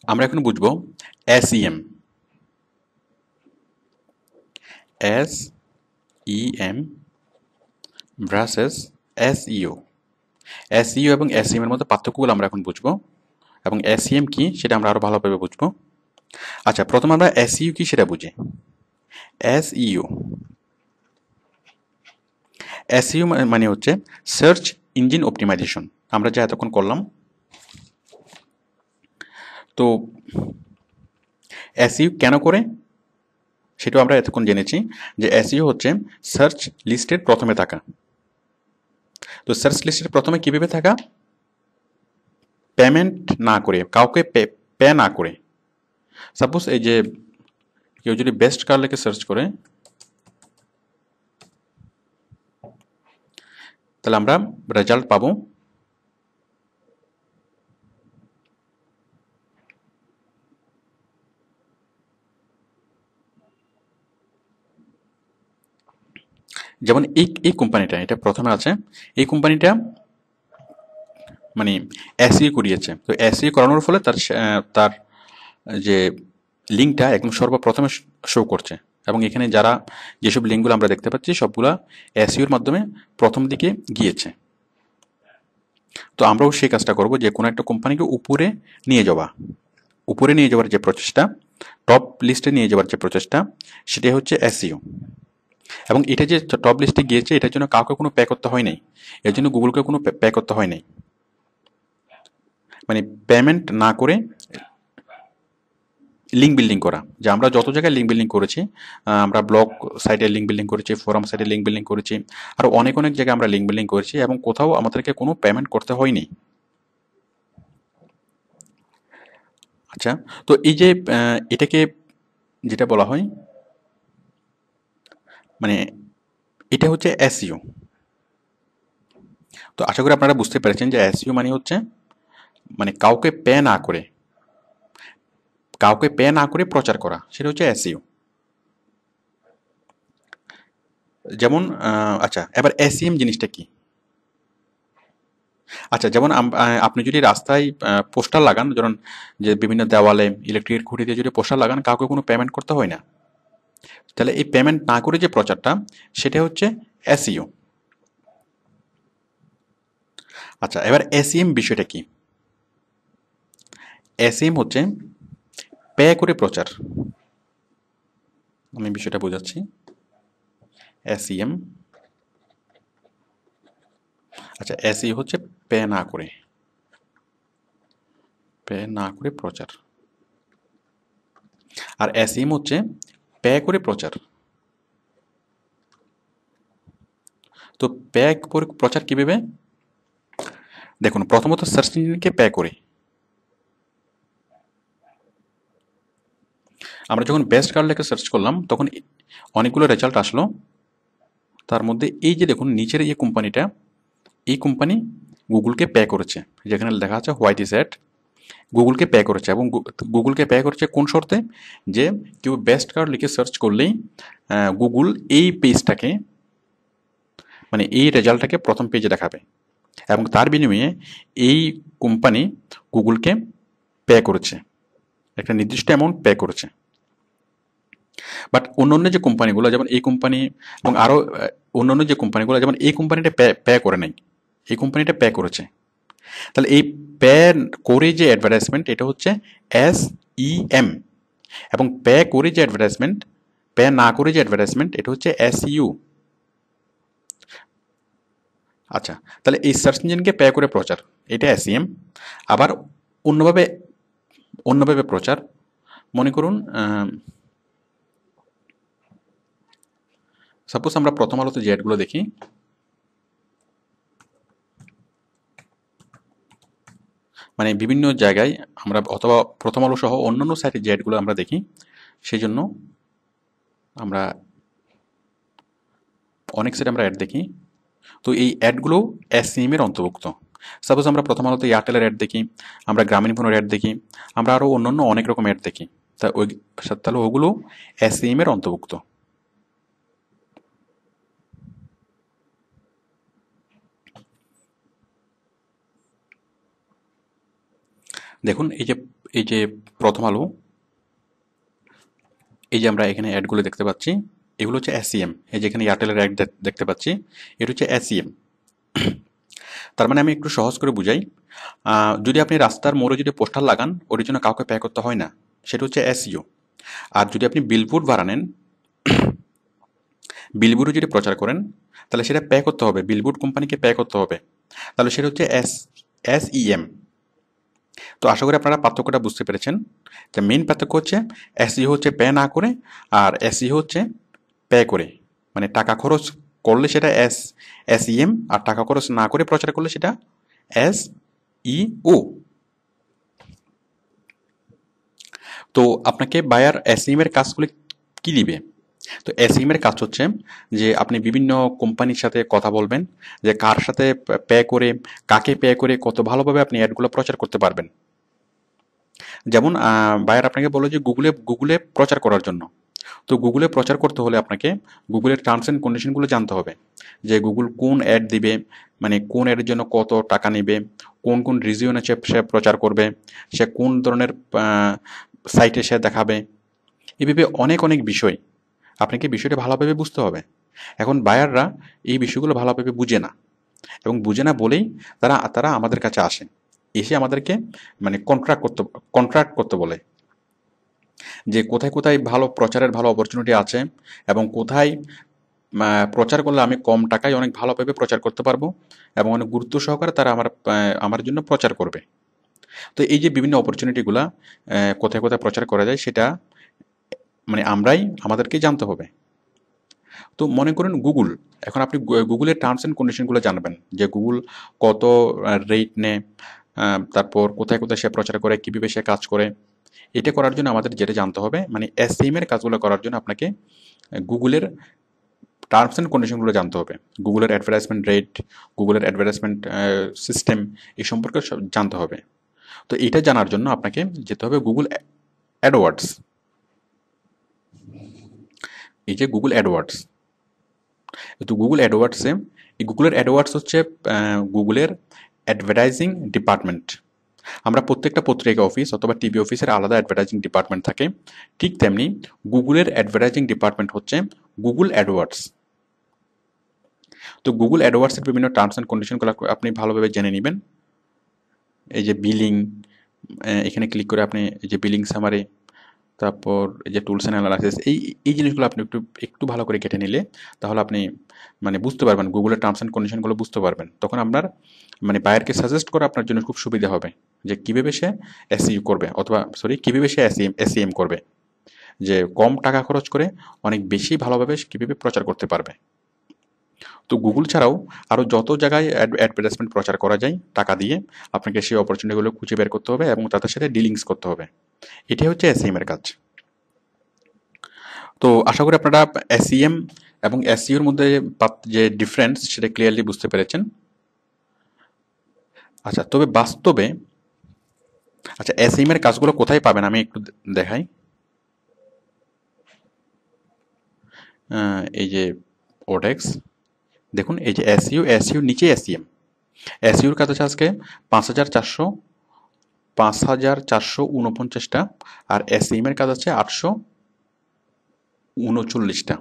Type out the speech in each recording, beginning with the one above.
আমরা এখন বুঝবো SEM, SEM versus SEO। SEO এবং SEM এর মধ্যে পার্থক্যগুলো আমরা এখন বুঝবো, এবং SEM কি সেটা আমরা আরো ভালোভাবে বুঝবো। আচ্ছা, প্রথমে আমরা SEO কি সেটা বুঝি। SEO SEO মানে হচ্ছে সার্চ ইঞ্জিন অপটিমাইজেশন, আমরা যা এতক্ষণ করলাম। তো SEO কেন করে সেটাও আমরা এতক্ষণ জেনেছি, যে SEO হচ্ছে সার্চ লিস্টের প্রথমে থাকা। তো সার্চ লিস্টের প্রথমে কিভাবে থাকা? পেমেন্ট না করে, কাউকে পে না করে। সাপোজ এই যে কেউ যদি বেস্ট কার লিখে সার্চ করে, তাহলে আমরা রেজাল্ট পাবো যেমন এই কোম্পানিটা, এটা প্রথমে আছে, এই কোম্পানিটা মানে SEO করিয়েছে। তো SEO করানোর ফলে তার যে লিঙ্কটা একদম সর্বপ্রথমে শো করছে, এবং এখানে যারা যেসব লিঙ্কগুলো আমরা দেখতে পাচ্ছি সবগুলা SEOর মাধ্যমে প্রথম দিকে গিয়েছে। তো আমরাও সেই কাজটা করব, যে কোনো একটা কোম্পানিকে উপরে নিয়ে যাওয়ার যে প্রচেষ্টা, টপ লিস্টে নিয়ে যাওয়ার যে প্রচেষ্টা, সেটাই হচ্ছে SEO। এবং এটা যে টপ লিস্টে গিয়েছে, এটার জন্য কাউকে কোনো পে করতে হয় নাই, এর জন্য গুগলকে কোনো পে করতে হয় নাই। মানে পেমেন্ট না করে লিঙ্ক বিল্ডিং করা, যে আমরা যত জায়গায় লিঙ্ক বিল্ডিং করেছি, আমরা ব্লগ সাইটে লিঙ্ক বিল্ডিং করেছি, ফোরাম সাইটে লিঙ্ক বিল্ডিং করেছি, আর অনেক অনেক জায়গায় আমরা লিঙ্ক বিল্ডিং করেছি, এবং কোথাও আমাদেরকে কোনো পেমেন্ট করতে হয়নি। আচ্ছা, তো এই যে এটাকে যেটা বলা হয়, মানে এটা হচ্ছে SEO। তো আশা করি আপনারা বুঝতে পেরেছেন যে SEO মানে হচ্ছে, মানে কাউকে পে না করে প্রচার করা, সেটা হচ্ছে SEO। যেমন আচ্ছা, এবার SEM জিনিসটা কি? আচ্ছা, যেমন আপনি যদি রাস্তায় পোস্টার লাগান, ধরুন যে বিভিন্ন দেওয়ালে, ইলেকট্রিক খুঁটিতে যদি পোস্টার লাগান, কাউকে কোনো পেমেন্ট করতে হয় না। তাহলে এই পেমেন্ট না করে যে প্রচারটা, সেটা হচ্ছে SEO। আচ্ছা, এবার SEM বিষয়টা কি? SEM হচ্ছে পে করে প্রচার। আমি বিষয়টা বোঝাচ্ছি। SEM, আচ্ছা, SEO হচ্ছে পে না করে প্রচার, আর SEM হচ্ছে পে করে প্রচার। তো পে করে প্রচার কিভাবে? দেখুন, প্রথমত সার্চ ইঞ্জিনকে পে করে। আমরা যখন বেস্ট কার লেখে সার্চ করলাম, তখন অনেকগুলো রেজাল্ট আসলো। তার মধ্যে এই যে দেখুন নিচের এই কোম্পানিটা, এই কোম্পানি গুগলকে পে করেছে, যেখানে লেখা আছে হোয়াইট ইজ অ্যাট, গুগলকে পে করেছে। এবং গুগলকে পে করেছে কোন শর্তে? যে কেউ বেস্ট কার লিখে সার্চ করলেই গুগল এই পেজটাকে, মানে এই রেজাল্টটাকে প্রথম পেজে দেখাবে, এবং তার বিনিময়ে এই কোম্পানি গুগলকে পে করেছে, একটা নির্দিষ্ট অ্যামাউন্ট পে করেছে। বাট অন্যান্য যে কোম্পানিগুলো, যেমন এই কোম্পানি এবং আরও অন্যান্য যে কোম্পানিগুলো, যেমন এই কোম্পানিটা পে করে নাই, এই কোম্পানিটা পে করেছে। তাহলে এই পে করে যে অ্যাডভার্টাইজমেন্ট, এটা হচ্ছে SEM, এবং পে করে যে অ্যাডভার্টাইজমেন্ট, পে না করে যে অ্যাডভার্টাইজমেন্ট, এটা হচ্ছে SEO। আচ্ছা, তাহলে এই সার্চ ইঞ্জিনকে পে করে প্রচার, এটা SEM। আবার অন্যভাবে অন্যভাবে প্রচার, মনে করুন সাপোজ আমরা প্রথম আলোতে যে অ্যাডগুলো দেখি, মানে বিভিন্ন জায়গায় আমরা, অথবা প্রথম আলো সহ অন্যান্য সাইটে যে অ্যাডগুলো আমরা দেখি, সেই জন্য আমরা অনেক সাইটে আমরা অ্যাড দেখি। তো এই অ্যাডগুলো SEM এর অন্তর্ভুক্ত। সাপোজ আমরা প্রথম আলোতে এয়ারটেলের অ্যাড দেখি, আমরা গ্রামীণ ফোনের অ্যাড দেখি, আমরা আরও অন্যান্য অনেক রকম অ্যাড দেখি। তাহলে ওগুলো SEM এর অন্তর্ভুক্ত। দেখুন, এই যে এই যে প্রথম আলো, এই যে আমরা এখানে অ্যাডগুলো দেখতে পাচ্ছি, এগুলো হচ্ছে এসইএম। এই যে এখানে এয়ারটেলের অ্যাড দেখতে পাচ্ছি, এটা হচ্ছে এসইএম। তার মানে আমি একটু সহজ করে বুঝাই, যদি আপনি রাস্তার মোড়ে যদি পোস্টার লাগান, ওর জন্য কাউকে পে করতে হয় না, সেটা হচ্ছে এসইও। আর যদি আপনি বিলবোর্ড ভাড়া নেন, বিলবোর্ডে যদি প্রচার করেন, তাহলে সেটা পে করতে হবে, বিলবোর্ড কোম্পানিকে পে করতে হবে, তাহলে সেটা হচ্ছে এসইএম। তো আশা করি আপনারা পার্থক্যটা বুঝতে পেরেছেন, যে মেইন পার্থক্য হচ্ছে এসইও হচ্ছে পে না করে, আর এসইও হচ্ছে পে করে, মানে টাকা খরচ করলে সেটা এসইএম, আর টাকা খরচ না করে প্রচার করলে সেটা এসইও। তো আপনাকে বায়ার এসইএম এর কাজগুলি কি দিবে? তো এসইএম এর কাজ হচ্ছে যে আপনি বিভিন্ন কোম্পানির সাথে কথা বলবেন, যে কার সাথে পে করে, কাকে পে করে কত ভালোভাবে আপনি অ্যাডগুলো প্রচার করতে পারবেন। যেমন বায়ার আপনাকে বললো যে গুগলে প্রচার করার জন্য। তো গুগলে প্রচার করতে হলে আপনাকে গুগলের টার্মস অ্যান্ড কন্ডিশনগুলো জানতে হবে, যে গুগল কোন অ্যাড দিবে, মানে কোন অ্যাডের জন্য কত টাকা নেবে, কোন কোন রিজিয়নে সে প্রচার করবে, সে কোন ধরনের সাইটে সে দেখাবে, এভাবে অনেক অনেক বিষয় আপনাকে বিষয়টা ভালোভাবে বুঝতে হবে। এখন বায়াররা এই বিষয়গুলো ভালোভাবে বুঝে না, এবং বুঝে না বলেই তারা তারা আমাদের কাছে আসে, এসে আমাদেরকে মানে কন্ট্রাক্ট করতে বলে, যে কোথায় কোথায় ভালো প্রচারের ভালো অপরচুনিটি আছে, এবং কোথায় প্রচার করলে আমি কম টাকায় অনেক ভালোভাবে প্রচার করতে পারবো, এবং অনেক গুরুত্ব সহকারে তারা আমার জন্য প্রচার করবে। তো এই যে বিভিন্ন অপরচুনিটিগুলা কোথায় কোথায় প্রচার করা যায়, সেটা মানে আমাদেরকে জানতে হবে। তো মনে করুন গুগল, এখন আপনি গুগলের টার্মস অ্যান্ড কন্ডিশনগুলো জানবেন, যে গুগল কত রেট নেয়, তারপর কোথায় কোথায় সে প্রচার করে, কীভাবে সে কাজ করে। এটা করার জন্য আমাদের যেটা জানতে হবে, মানে এসইএম এর কাজগুলো করার জন্য আপনাকে গুগলের টার্মস অ্যান্ড কন্ডিশনগুলো জানতে হবে, গুগলের অ্যাডভার্টাইজমেন্ট রেট, গুগলের অ্যাডভার্টাইজমেন্ট সিস্টেম, এই সম্পর্কে সব জানতে হবে। তো এটা জানার জন্য আপনাকে যেতে হবে গুগল অ্যাডওয়ার্ডস। এই যে গুগল অ্যাডওয়ার্ডস, তো গুগল অ্যাডওয়ার্ডসে, এই গুগলের অ্যাডওয়ার্ডস হচ্ছে গুগলের অ্যাডভার্টাইজিং ডিপার্টমেন্ট। আমরা প্রত্যেকটা পত্রিকা অফিস অথবা টিভি অফিসের আলাদা অ্যাডভার্টাইজিং ডিপার্টমেন্ট থাকে, ঠিক তেমনি গুগলের অ্যাডভার্টাইজিং ডিপার্টমেন্ট হচ্ছে গুগল অ্যাডওয়ার্ডস। তো গুগল অ্যাডওয়ার্ডসের বিভিন্ন টার্মস অ্যান্ড কন্ডিশনগুলো আপনি ভালোভাবে জেনে নেবেন। এই যে বিলিং, এখানে ক্লিক করে আপনি এই যে বিলিং সামারি, তারপর এই যে টুলস অ্যান্ড অ্যানালাইসিস, এই জিনিসগুলো আপনি একটু একটু ভালো করে কেটে নিলে, তাহলে আপনি মানে বুঝতে পারবেন, গুগলের টার্মস অ্যান্ড কন্ডিশনগুলো বুঝতে পারবেন। তখন আপনার মানে বায়ারকে সাজেস্ট করা আপনার জন্য খুব সুবিধা হবে, যে কীভাবে সে এসইও করবে, অথবা কীভাবে সে এসইএম করবে, যে কম টাকা খরচ করে অনেক বেশি ভালোভাবে কীভাবে প্রচার করতে পারবে। তো গুগল ছাড়াও আরও যত জায়গায় অ্যাডভার্টাইজমেন্ট প্রচার করা যায় টাকা দিয়ে, আপনাকে সেই অপরচুনিটিগুলো খুঁজে বের করতে হবে এবং তাদের সাথে ডিলিংস করতে হবে। এটাই হচ্ছে এসইএম এর কাজ। তো আশা করি আপনারা এসইএম এবং এসইওর মধ্যে যে ডিফারেন্স, সেটা ক্লিয়ারলি বুঝতে পেরেছেন। আচ্ছা, তবে বাস্তবে এসইএম এর কাজগুলো কোথায় পাবেন আমি একটু দেখাই। এই যে ওডেক্স, দেখুন এই যে এসইউর নিচে এসইএম। এসইউর কাজ আছে আজকে 5,449টা, আর এসইএম এর কাজ আছে 839টা।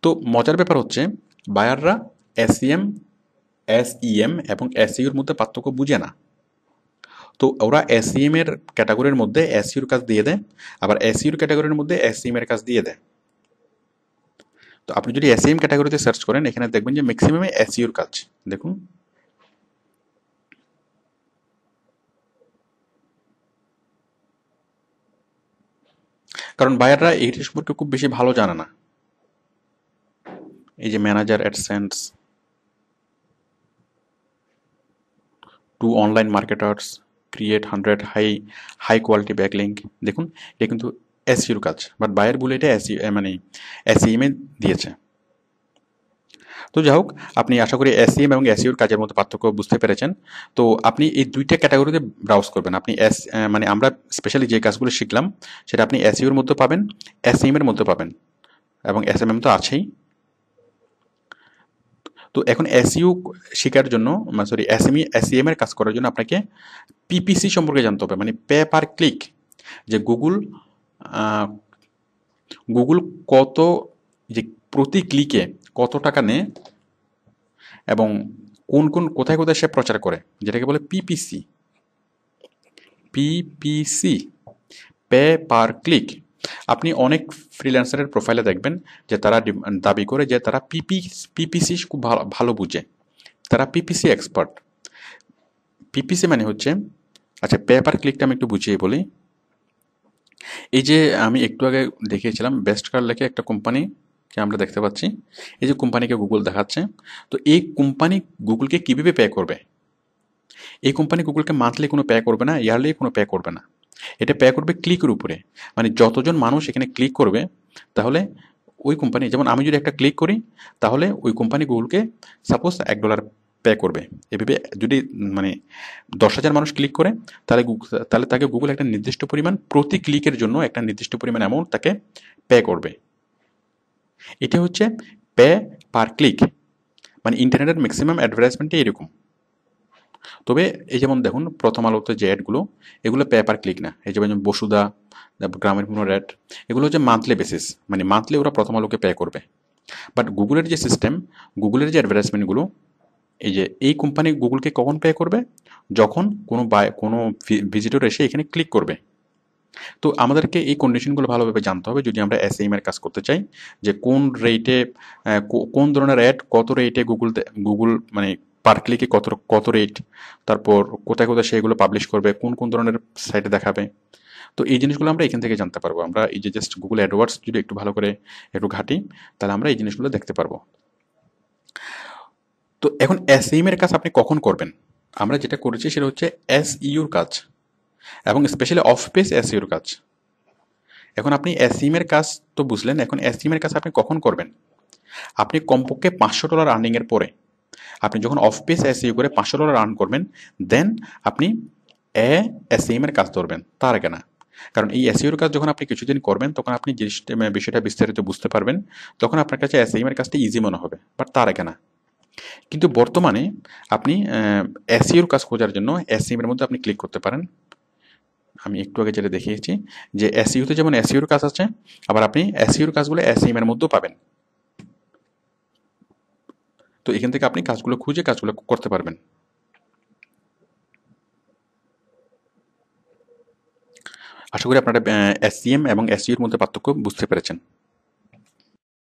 তো মজার ব্যাপার হচ্ছে, বায়াররা এসইএম এবং এসইউর মধ্যে পার্থক্য বুঝে না। তো ওরা এসইএম এর ক্যাটাগরির মধ্যে এসইউর কাজ দিয়ে দেয়, আবার এসইউর ক্যাটাগরির মধ্যে এসইএম এর কাজ দিয়ে দেয়। তো আপনি যদি এসইএম ক্যাটাগরিতে সার্চ করেন, এখানে দেখবেন যে ম্যাক্সিমামে এসইউর কাজ। দেখুন, কারণ বায়াররা এইটা সম্পর্কে খুব বেশি ভালো জানে না। এই যে manager AdSense to online marketers, create 100 high quality backlink, দেখুন এটা কিন্তু এসইউর কাজ, বাট বায়ার বলে এটা মানে এসইএম এ দিয়েছে। তো যাই হোক, আপনি আশা করি এসইএম এবং এসইউর কাজের মধ্যে পার্থক্য বুঝতে পেরেছেন। তো আপনি এই দুইটা ক্যাটাগরিতে ব্রাউজ করবেন। আপনি মানে আমরা স্পেশালি যে কাজগুলো শিখলাম, সেটা আপনি এসইউর মধ্যে পাবেন, এসইএম এর মধ্যে পাবেন, এবং এসএমএম তো আছেই। তো তো এখন এসইউ শেখার জন্য, সরি এসইএম এর কাজ করার জন্য আপনাকে পিপিসি সম্পর্কে জানতে হবে, মানে পে পার ক্লিক, যে গুগল কত, যে প্রতি ক্লিকে কত টাকা নেয় এবং কোথায় কোথায় সে প্রচার করে, যেটাকে বলে PPC. PPC, pay per click. আপনি অনেক ফ্রিল্যান্সারের প্রোফাইলে দেখবেন যে তারা দাবি করে যে তারা পিপিসি খুব ভালো বুঝে, তারা পিপিসি এক্সপার্ট। পিপিসি মানে হচ্ছে, আচ্ছা পে পার ক্লিকটা আমি একটু বুঝিয়ে বলি। এই যে আমি একটু আগে দেখিয়েছিলাম বেস্ট কার লেখে একটা কোম্পানিকে আমরা দেখতে পাচ্ছি, এই যে কোম্পানিকে গুগল দেখাচ্ছে। তো এই কোম্পানি গুগলকে কীভাবে পে করবে? এই কোম্পানি গুগলকে মান্থলি কোনো পে করবে না, ইয়ারলি কোনো পে করবে না, এটা পে করবে ক্লিকের উপরে। মানে যতজন মানুষ এখানে ক্লিক করবে, তাহলে ওই কোম্পানি, যেমন আমি যদি একটা ক্লিক করি, তাহলে ওই কোম্পানি গুগলকে সাপোজ $1 পে করবে। এভাবে যদি মানে 10,000 মানুষ ক্লিক করে, তাহলে তাকে গুগল একটা নির্দিষ্ট পরিমাণ, প্রতি ক্লিকের জন্য একটা নির্দিষ্ট পরিমাণ অ্যামাউন্ট তাকে পে করবে। এটা হচ্ছে পে পার ক্লিক। মানে ইন্টারনেটের ম্যাক্সিমাম অ্যাডভার্টাইজমেন্টে এরকম। তবে এই যেমন দেখুন প্রথম আলোতে যে অ্যাডগুলো, এগুলো পে পার ক্লিক না। এই যেমন বসুধা, গ্রামের কোনো অ্যাড, এগুলো হচ্ছে মান্থলি বেসিস, মানে মান্থলি ওরা প্রথম আলোকে পে করবে। বাট গুগলের যে সিস্টেম, গুগলের যে অ্যাডভার্টাইজমেন্টগুলো, এই যে এই কোম্পানি গুগলকে কখন পে করবে? যখন কোনো ভিজিটর এসে এখানে ক্লিক করবে। তো আমাদেরকে এই কন্ডিশনগুলো ভালোভাবে জানতে হবে যদি আমরা এসইএম এর কাজ করতে চাই, যে কোন রেটে, কোন ধরনের অ্যাড কত রেটে গুগল মানে পার ক্লিকে কত রেট, তারপর কোথায় কোথায় সেগুলো পাবলিশ করবে, কোন ধরনের সাইটে দেখাবে। তো এই জিনিসগুলো আমরা এখান থেকে জানতে পারবো। আমরা এই যে জাস্ট গুগল অ্যাডওয়ার্ডস যদি একটু ভালো করে একটু ঘাঁটি, তাহলে আমরা এই জিনিসগুলো দেখতে পারবো। তো এখন এসইএম এর কাজ আপনি কখন করবেন? আমরা যেটা করেছি সেটা হচ্ছে এসইউর কাজ, এবং স্পেশালি অফ পেজ এসইউর কাজ। এখন আপনি এসইএম এর কাজ তো বুঝলেন, এখন এসইএম এর কাজ আপনি কখন করবেন? আপনি কমপক্ষে $500 আর্নিং এর পরে, আপনি যখন অফ পেজ এসইও করে $500 আর্ন করবেন, দেন আপনি এসইএম এর কাজ ধরবেন, তার আগে না। কারণ এই এসইওর কাজ যখন আপনি কিছুদিন করবেন, তখন আপনি বিষয়টা বিস্তারিত বুঝতে পারবেন, তখন আপনার কাছে এসইএম এর কাজটা ইজি মনে হবে, বাট তার আগে না। কিন্তু বর্তমানে আপনি এসইওর কাজ খোঁজার জন্য এসইএম এর মধ্যে আপনি ক্লিক করতে পারেন। আমি একটু আগে যেটা দেখিয়েছি যে এসইওতে যেমন এসইওর কাজ আছে, আবার আপনি এসইওর কাজগুলো এসইএম এর মধ্যেও পাবেন। তো এখান থেকে আপনি কাজগুলো খুঁজে কাজগুলো করতে পারবেন। আশা করি আপনারা এসইএম এবং এসইওর মধ্যে পার্থক্য বুঝতে পেরেছেন।